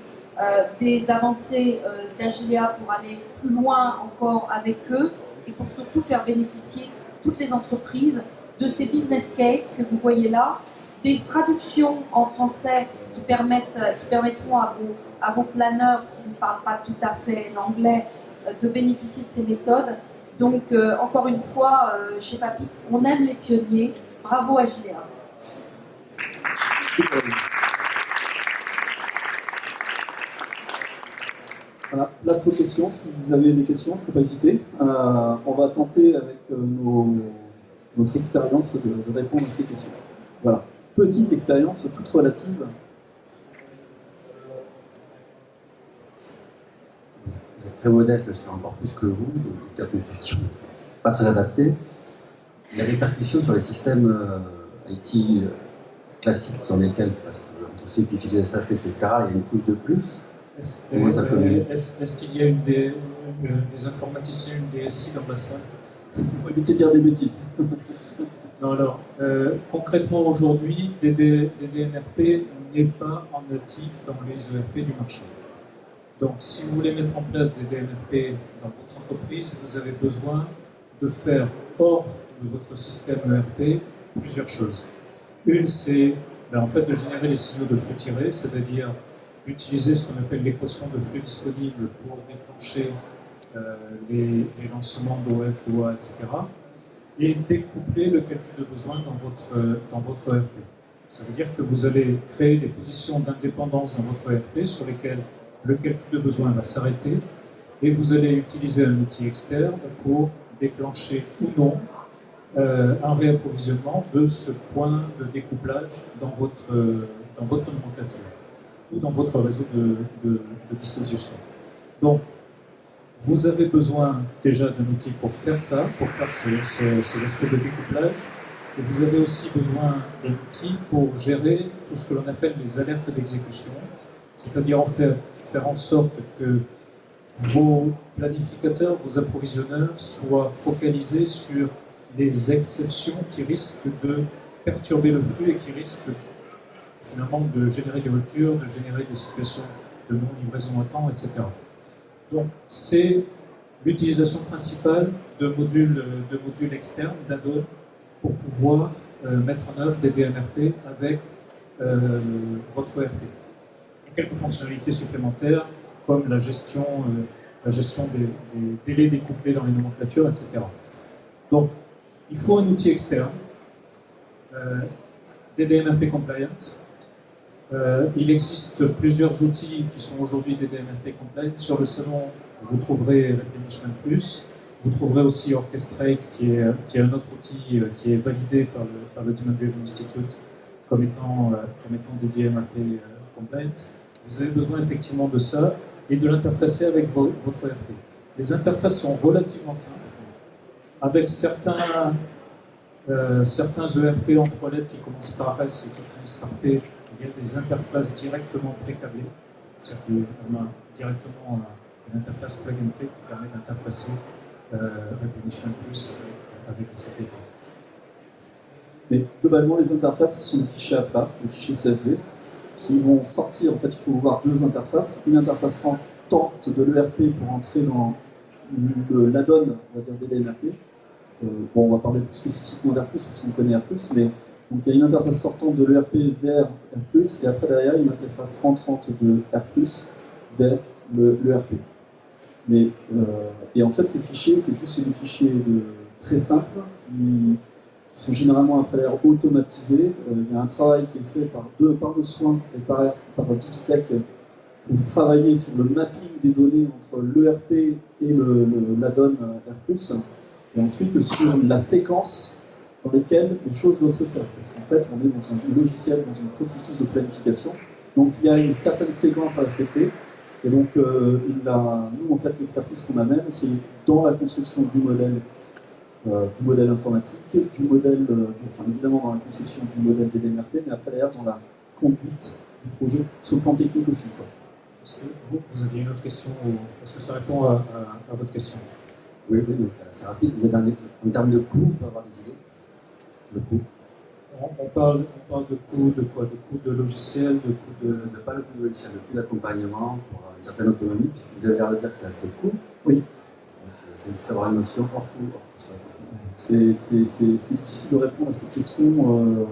des avancées d'Agilea pour aller plus loin encore avec eux et pour surtout faire bénéficier toutes les entreprises de ces business cases que vous voyez là, des traductions en français qui permettront à vos planeurs qui ne parlent pas tout à fait l'anglais de bénéficier de ces méthodes. Donc, encore une fois, chez FAPIX, on aime les pionniers. Bravo Agilea. Voilà, place aux questions. Si vous avez des questions, il ne faut pas hésiter. On va tenter avec notre expérience de répondre à ces questions. Voilà, petite expérience toute relative. Vous êtes très modeste, je suis encore plus que vous, donc peut-être une question pas très adaptée. Les répercussions sur les systèmes IT classiques sur lesquels, parce que entre ceux qui utilisent SAP, etc., il y a une couche de plus. Est-ce qu'il y a des informaticiens, une DSI dans la salle? Pour éviter de dire des bêtises. Non, alors, concrètement aujourd'hui, DDMRP n'est pas en natif dans les ERP du marché. Donc, si vous voulez mettre en place des DMRP dans votre entreprise, vous avez besoin de faire hors de votre système ERP plusieurs choses. Une, c'est en fait de générer les signaux de flux tirés, c'est-à-dire d'utiliser ce qu'on appelle l'équation de flux disponible pour déclencher les lancements d'OF, d'OA, etc. et découpler le calcul de besoin dans votre ERP. Ça veut dire que vous allez créer des positions d'indépendance dans votre ERP sur lesquelles le calcul de besoin va s'arrêter et vous allez utiliser un outil externe pour déclencher ou non un réapprovisionnement de ce point de découplage dans votre nomenclature ou dans votre réseau de distribution. Donc, vous avez besoin déjà d'un outil pour faire ça, pour faire ces aspects de découplage, et vous avez aussi besoin d'un outil pour gérer tout ce que l'on appelle les alertes d'exécution, c'est-à-dire faire en sorte que vos planificateurs, vos approvisionneurs soient focalisés sur les exceptions qui risquent de perturber le flux et qui risquent finalement de générer des ruptures, de générer des situations de non-livraison à temps, etc. Donc c'est l'utilisation principale de modules externes, d'add-ons, pour pouvoir mettre en œuvre des DMRP avec votre ERP. Et quelques fonctionnalités supplémentaires comme la gestion des délais découplés dans les nomenclatures, etc. Donc, il faut un outil externe, des DMRP compliant. Il existe plusieurs outils qui sont aujourd'hui des DMRP compliant. Sur le salon, vous trouverez Replenishment Plus. Vous trouverez aussi Orchestrate, qui est un autre outil qui est validé par le Demand Driven Institute comme étant des DMRP compliant. Vous avez besoin effectivement de ça et de l'interfacer avec votre ERP. Les interfaces sont relativement simples, avec certains ERP en 3 lettres qui commencent par S et qui finissent par P. Il y a des interfaces directement pré-câblées, c'est-à-dire qu'on a directement une interface plug and play qui permet d'interfacer Replenishment Plus avec SAP. Mais globalement, les interfaces sont des fichiers à plat, des fichiers CSV, qui vont sortir. En fait, il faut voir deux interfaces. Une interface sortante de l'ERP pour entrer dans l'add-on, on va dire, des DMRP. Bon, on va parler plus spécifiquement d'R+, parce qu'on connaît R+, mais donc, il y a une interface sortante de l'ERP vers R+, et après, derrière, une interface rentrante de R+, vers l'ERP. Et en fait, ces fichiers, c'est juste des fichiers très simples qui sont généralement après l'air automatisés. Il y a un travail qui est fait par nos soins et par Digitech pour travailler sur le mapping des données entre l'ERP et l'add-on R+, et ensuite sur la séquence dans laquelle les choses doivent se faire. Parce qu'en fait, on est dans un logiciel, dans un processus de planification. Donc il y a une certaine séquence à respecter. Et donc, nous, en fait, l'expertise qu'on amène, c'est dans la construction du modèle informatique, évidemment dans la conception du modèle des DMRP, mais après d'ailleurs dans la conduite du projet, sur le plan technique aussi. Quoi. Est-ce que vous aviez une autre question, ou est-ce que ça répond à votre question? Oui, donc c'est rapide. En termes de coût, on peut avoir des idées? Le coût? On parle de coût de quoi? De coût de logiciel, de coût de... Pas le coût de logiciel, le coût d'accompagnement pour une certaine autonomie, puisque vous avez l'air de dire que c'est assez court. Oui. Donc, c'est juste avoir une notion hors coût, hors tout ça. C'est difficile de répondre à cette question,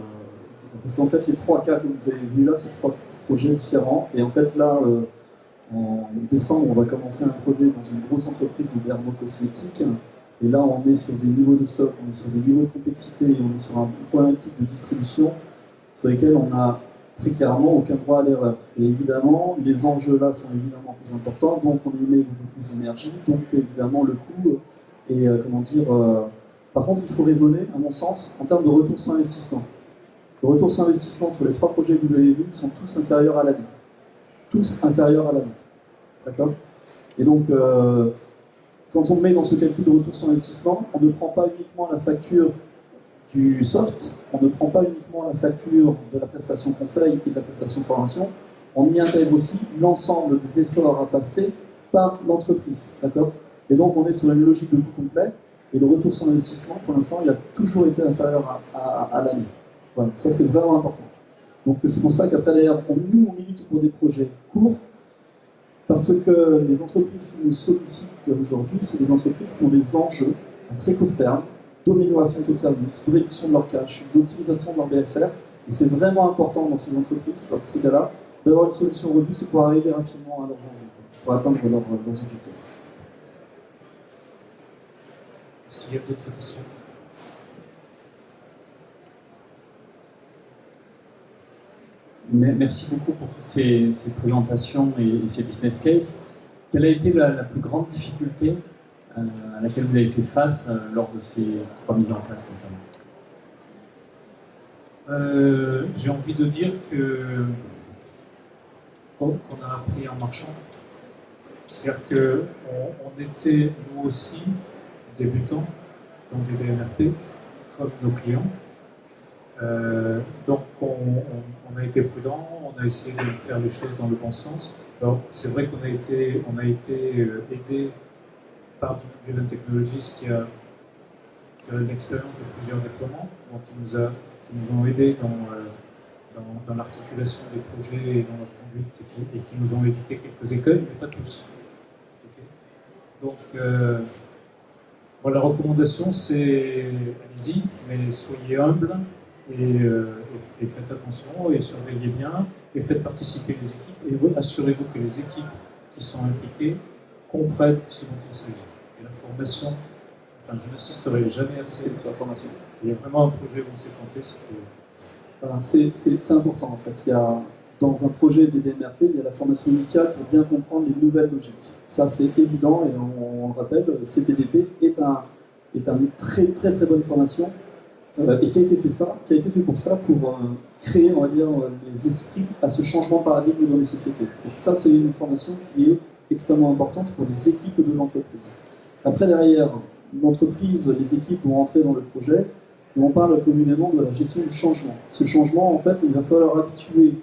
parce qu'en fait, les 3 cas que vous avez vus là, c'est 3 projets différents. Et en fait, là, en décembre, on va commencer un projet dans une grosse entreprise de dermocosmétique. Et là, on est sur des niveaux de stock, on est sur des niveaux de complexité, et on est sur une problématique de distribution sur lesquels on n'a très clairement aucun droit à l'erreur. Et évidemment, les enjeux là sont évidemment plus importants, donc on y met beaucoup plus d'énergie, donc évidemment le coût est, Par contre, il faut raisonner, à mon sens, en termes de retour sur investissement. Le retour sur investissement sur les 3 projets que vous avez vus sont tous inférieurs à l'année. Tous inférieurs à l'année. D'accord ? Et donc, quand on met dans ce calcul de retour sur investissement, on ne prend pas uniquement la facture du soft, on ne prend pas uniquement la facture de la prestation conseil et de la prestation formation, on y intègre aussi l'ensemble des efforts à passer par l'entreprise. D'accord ? Et donc, on est sur une logique de coût complet, et le retour sur investissement, pour l'instant, il a toujours été inférieur à l'année. Voilà, ça c'est vraiment important. Donc c'est pour ça qu'après d'ailleurs, nous on milite pour des projets courts, parce que les entreprises qui nous sollicitent aujourd'hui, c'est des entreprises qui ont des enjeux à très court terme, d'amélioration de taux de service, de réduction de leur cash, d'optimisation de leur BFR, et c'est vraiment important dans ces entreprises, dans ces cas-là, d'avoir une solution robuste pour arriver rapidement à leurs enjeux, pour atteindre leurs objectifs. Est-ce qu'il y a d'autres questions ? Merci beaucoup pour toutes ces présentations et ces business cases. Quelle a été la plus grande difficulté à laquelle vous avez fait face lors de ces 3 mises en place notamment ? J'ai envie de dire qu'on a appris en marchant. C'est-à-dire qu'on était, nous aussi, débutants dans des DMRP, comme nos clients. Donc on a été prudent, on a essayé de faire les choses dans le bon sens. Alors c'est vrai qu'on a été aidé par Driven Technologies qui a une expérience de plusieurs déploiements, donc qui nous ont aidés dans l'articulation des projets et dans leur conduite et qui nous ont évité quelques écueils, mais pas tous. Okay. Donc bon, la recommandation c'est allez-y, mais soyez humbles. Et faites attention et surveillez bien et faites participer les équipes et assurez-vous que les équipes qui sont impliquées comprennent ce dont il s'agit. Et la formation, enfin je n'insisterai jamais assez sur la formation. Il y a vraiment un projet où on s'est planté. C'est important en fait. Il y a, dans un projet des DMRP, il y a la formation initiale pour bien comprendre les nouvelles logiques. Ça c'est évident et on le rappelle, CTDP est une très très très bonne formation. Et qui a été fait pour ça, pour créer, on va dire, les esprits à ce changement de paradigme dans les sociétés. Donc ça, c'est une formation qui est extrêmement importante pour les équipes de l'entreprise. Après, derrière, l'entreprise, les équipes vont rentrer dans le projet, et on parle communément de la gestion du changement. Ce changement, en fait, il va falloir habituer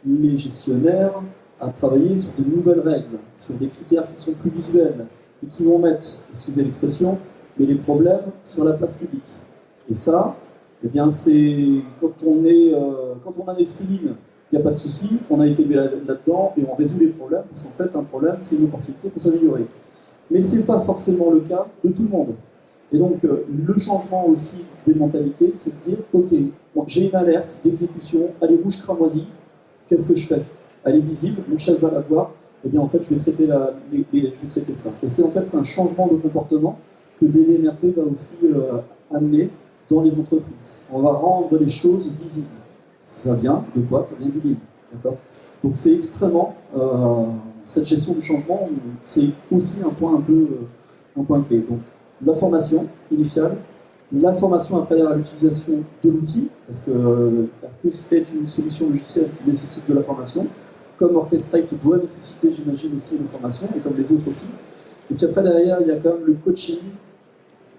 les gestionnaires à travailler sur de nouvelles règles, sur des critères qui sont plus visuels, et qui vont mettre, excusez l'expression, mais les problèmes sur la place publique. Et ça, eh bien, c'est quand on a un esprit lean, il n'y a pas de souci, on a été là-dedans et on résout les problèmes, parce qu'en fait, un problème, c'est une opportunité pour s'améliorer. Mais ce n'est pas forcément le cas de tout le monde. Et donc, le changement aussi des mentalités, c'est de dire, ok, bon, j'ai une alerte d'exécution, elle est rouge cramoisie, qu'est-ce que je fais ? Elle est visible, mon chef va la voir, eh bien, en fait, je vais traiter ça. Et c'est en fait, c'est un changement de comportement que DDMRP va aussi amener dans les entreprises. On va rendre les choses visibles. Ça vient de quoi ? Ça vient du lean. D'accord ? Donc c'est extrêmement... cette gestion du changement, c'est aussi un point clé. Donc la formation initiale, la formation après à l'utilisation de l'outil, parce que Airplus est une solution logicielle qui nécessite de la formation, comme Orchestrate doit nécessiter, j'imagine, aussi une formation, et comme les autres aussi. Et puis après, derrière, il y a quand même le coaching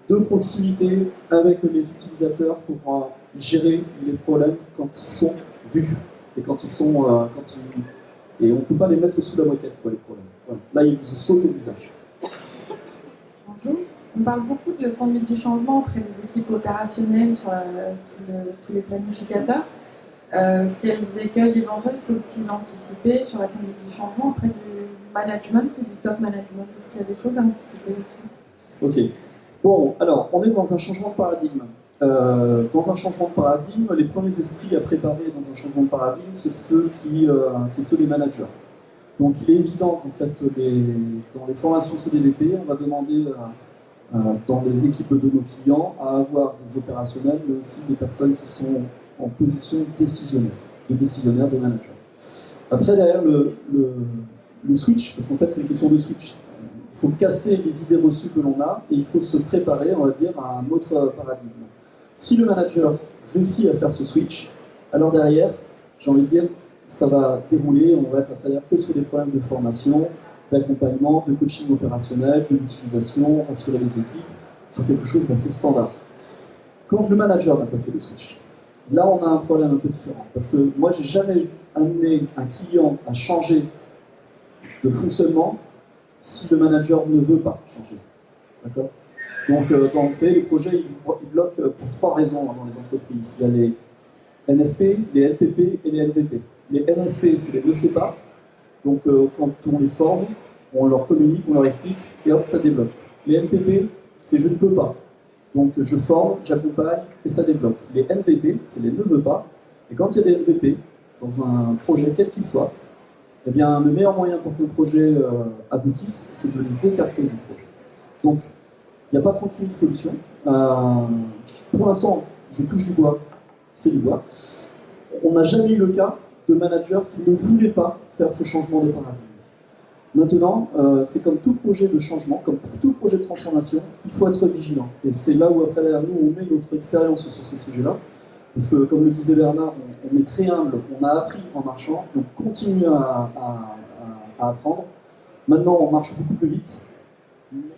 de proximité avec les utilisateurs pour gérer les problèmes quand ils sont vus et et on ne peut pas les mettre sous la moquette, les problèmes. Voilà. Là, ils vous sautent au visage. Bonjour. On parle beaucoup de conduite du changement auprès des équipes opérationnelles sur tous les planificateurs. Quels écueils éventuels faut-il anticiper sur la conduite du changement auprès du management et du top management ? Est-ce qu'il y a des choses à anticiper ? Ok. Bon, alors, on est dans un changement de paradigme. Dans un changement de paradigme, les premiers esprits à préparer dans un changement de paradigme, c'est ceux des managers. Donc, il est évident qu'en fait, dans les formations CDDP, on va demander dans les équipes de nos clients à avoir des opérationnels, mais aussi des personnes qui sont en position décisionnaire, de manager. Après, derrière le switch, parce qu'en fait, c'est une question de switch. Il faut casser les idées reçues que l'on a et il faut se préparer, on va dire, à un autre paradigme. Si le manager réussit à faire ce switch, alors derrière, j'ai envie de dire, ça va dérouler, on va être à travers que sur des problèmes de formation, d'accompagnement, de coaching opérationnel, de l'utilisation, rassurer les équipes, sur quelque chose d'assez standard. Quand le manager n'a pas fait le switch, là on a un problème un peu différent. Parce que moi, j'ai jamais amené un client à changer de fonctionnement si le manager ne veut pas changer. D'accord ? Donc, vous savez, les projets, ils bloquent pour 3 raisons dans les entreprises. Il y a les NSP, les LPP et les NVP. Les NSP, c'est les ne sais pas. Donc, quand on les forme, on leur communique, on leur explique, et hop, ça débloque. Les NPP, c'est je ne peux pas. Donc, je forme, j'accompagne, et ça débloque. Les NVP, c'est les ne veux pas. Et quand il y a des NVP, dans un projet quel qu'il soit, eh bien, le meilleur moyen pour que le projet aboutisse, c'est de les écarter du projet. Donc, il n'y a pas 36 000 solutions. Pour l'instant, je touche du bois, c'est du bois. On n'a jamais eu le cas de managers qui ne voulaient pas faire ce changement de paradigme. Maintenant, c'est comme tout projet de changement, comme pour tout projet de transformation, il faut être vigilant. Et c'est là où, après, nous, on met notre expérience sur ces sujets-là. Parce que, comme le disait Bernard, on est très humble, on a appris en marchant, on continue à apprendre. Maintenant, on marche beaucoup plus vite.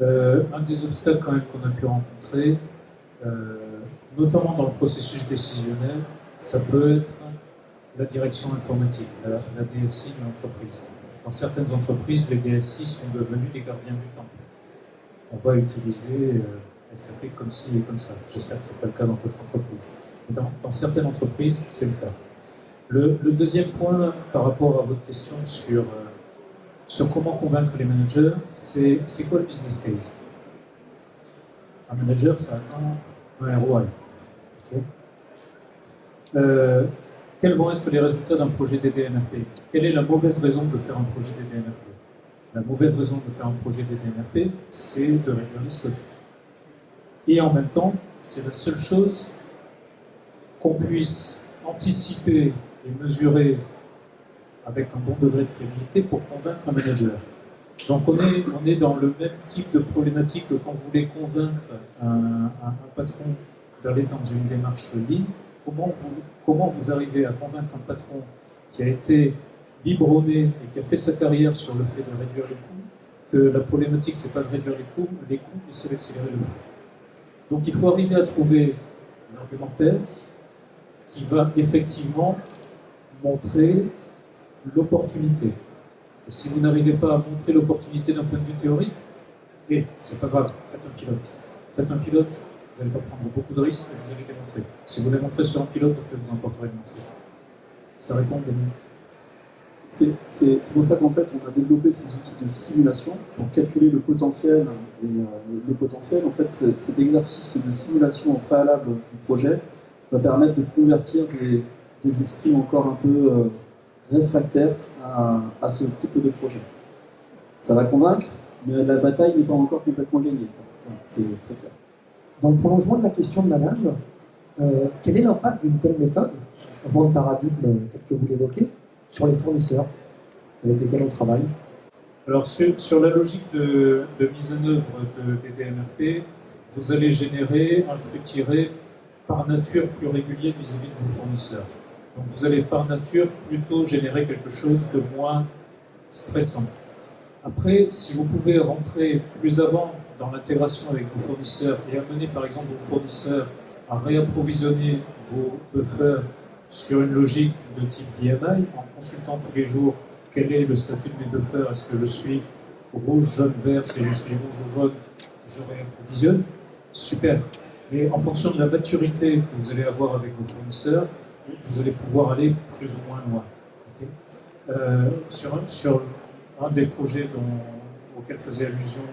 Un des obstacles quand même qu'on a pu rencontrer, notamment dans le processus décisionnel, ça peut être la direction informatique, la DSI de l'entreprise. Dans certaines entreprises, les DSI sont devenus des gardiens du temple. On va utiliser SAP comme ci et comme ça. J'espère que ce n'est pas le cas dans votre entreprise. Mais dans certaines entreprises, c'est le cas. Le deuxième point par rapport à votre question sur comment convaincre les managers, c'est quoi le business case? Un manager, ça attend un ROI. Okay. Quels vont être les résultats d'un projet DDMRP? Quelle est la mauvaise raison de faire un projet DDMRP? La mauvaise raison de faire un projet DDMRP, c'est de réduire les stocks. Et en même temps, c'est la seule chose qu'on puisse anticiper et mesurer avec un bon degré de fiabilité pour convaincre un manager. Donc on est dans le même type de problématique que quand vous voulez convaincre un patron d'aller dans une démarche lean. Comment vous arrivez à convaincre un patron qui a été biberonné et qui a fait sa carrière sur le fait de réduire les coûts, que la problématique c'est pas de réduire les coûts, mais c'est d'accélérer le flux. Donc il faut arriver à trouver un argumentaire qui va effectivement montrer l'opportunité. Et si vous n'arrivez pas à montrer l'opportunité d'un point de vue théorique, c'est pas grave, faites un pilote. Faites un pilote, vous n'allez pas prendre beaucoup de risques, mais vous allez démontrer. Si vous démontrez sur un pilote, après vous emporterez le morceau. Ça répond bien. C'est pour ça qu'en fait, on a développé ces outils de simulation pour calculer le potentiel. Et le potentiel, en fait, cet exercice de simulation au préalable du projet va permettre de convertir des esprits encore un peu réfractaires à ce type de projet. Ça va convaincre, mais la bataille n'est pas encore complètement gagnée. C'est très clair. Dans le prolongement de la question de Madame, quel est l'impact d'une telle méthode, changement de paradigme tel que vous l'évoquez, sur les fournisseurs avec lesquels on travaille? Alors sur la logique de mise en œuvre des DMRP, vous allez générer un flux tiré par nature plus régulier vis-à-vis de vos fournisseurs. Donc vous allez par nature plutôt générer quelque chose de moins stressant. Après, si vous pouvez rentrer plus avant dans l'intégration avec vos fournisseurs et amener par exemple vos fournisseurs à réapprovisionner vos buffers sur une logique de type VMI, en consultant tous les jours quel est le statut de mes buffers, est-ce que je suis rouge, jaune, vert, si je suis rouge ou jaune, je réapprovisionne, super. Mais en fonction de la maturité que vous allez avoir avec vos fournisseurs, vous allez pouvoir aller plus ou moins loin. Okay. Sur un des projets auquel faisait allusion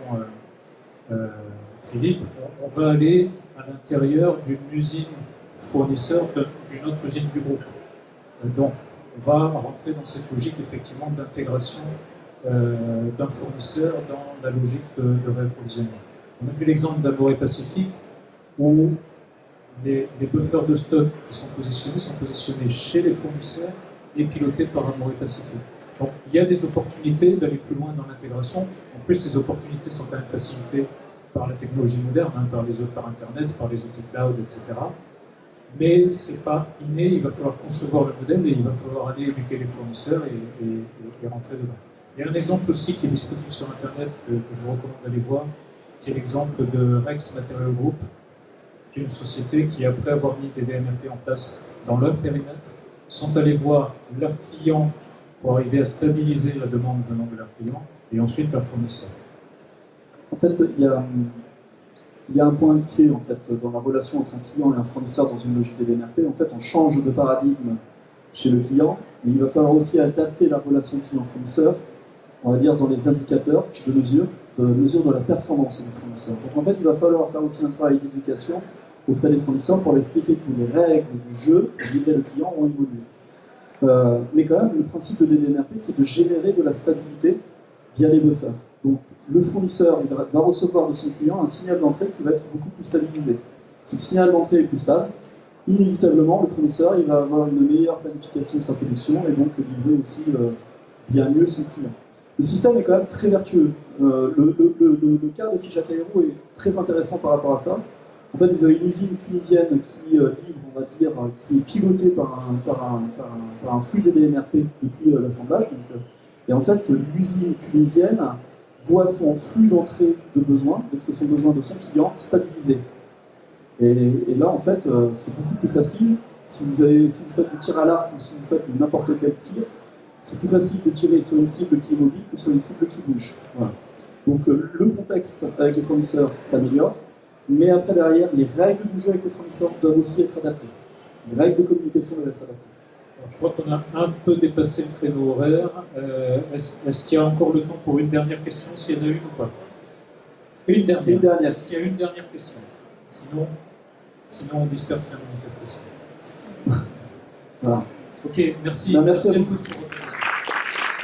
Philippe, on va aller à l'intérieur d'une usine fournisseur d'une autre usine du groupe. Donc, on va rentrer dans cette logique effectivement d'intégration d'un fournisseur dans la logique de réapprovisionnement. On a vu l'exemple d'Amoré Pacifique où les buffers de stock qui sont positionnés chez les fournisseurs et pilotés par Amoré Pacifique. Donc il y a des opportunités d'aller plus loin dans l'intégration. En plus, ces opportunités sont quand même facilitées par la technologie moderne, par Internet, par les outils cloud, etc. Mais ce n'est pas inné, il va falloir concevoir le modèle et il va falloir aller éduquer les fournisseurs et rentrer dedans. Il y a un exemple aussi qui est disponible sur Internet que je vous recommande d'aller voir, qui est l'exemple de Rex Material Group, qui est une société qui, après avoir mis des DMRP en place dans leur périmètre, sont allés voir leurs clients pour arriver à stabiliser la demande venant de leurs clients et ensuite leurs fournisseurs. En fait, il y a un point clé en fait, dans la relation entre un client et un fournisseur dans une logique de DMRP. En fait, on change de paradigme chez le client, mais il va falloir aussi adapter la relation client-fournisseur, on va dire dans les indicateurs de mesure de la performance du fournisseur. Donc en fait, il va falloir faire aussi un travail d'éducation auprès des fournisseurs pour leur expliquer que les règles du jeu livrées le client ont évolué. Mais quand même, le principe de DMRP, c'est de générer de la stabilité via les buffers. Donc le fournisseur il va recevoir de son client un signal d'entrée qui va être beaucoup plus stabilisé. Si le signal d'entrée est plus stable, inévitablement, le fournisseur il va avoir une meilleure planification de sa production et donc livrer aussi bien mieux son client. Le système est quand même très vertueux. Le cas de Figeac Aero est très intéressant par rapport à ça. En fait, vous avez une usine tunisienne qui livre, on va dire, qui est pilotée par un flux DMRP depuis l'assemblage. Et en fait, l'usine tunisienne voit son flux d'entrée de besoin, d'expression de besoin de son client, stabilisé. Et là, en fait, c'est beaucoup plus facile. Si vous faites du tir à l'arc ou si vous faites n'importe quel tir, c'est plus facile de tirer sur une cible qui est mobile que sur une cible qui bouge. Voilà. Donc le contexte avec les fournisseurs s'améliore, mais après derrière, les règles du jeu avec les fournisseurs doivent aussi être adaptées. Les règles de communication doivent être adaptées. Alors, je crois qu'on a un peu dépassé le créneau horaire. Est-ce qu'il y a encore le temps pour une dernière question, s'il y en a une ou pas? Une dernière. Est-ce qu'il y a une dernière question? Sinon on disperse la manifestation. Voilà. Ok, merci. Merci à tous pour votre attention.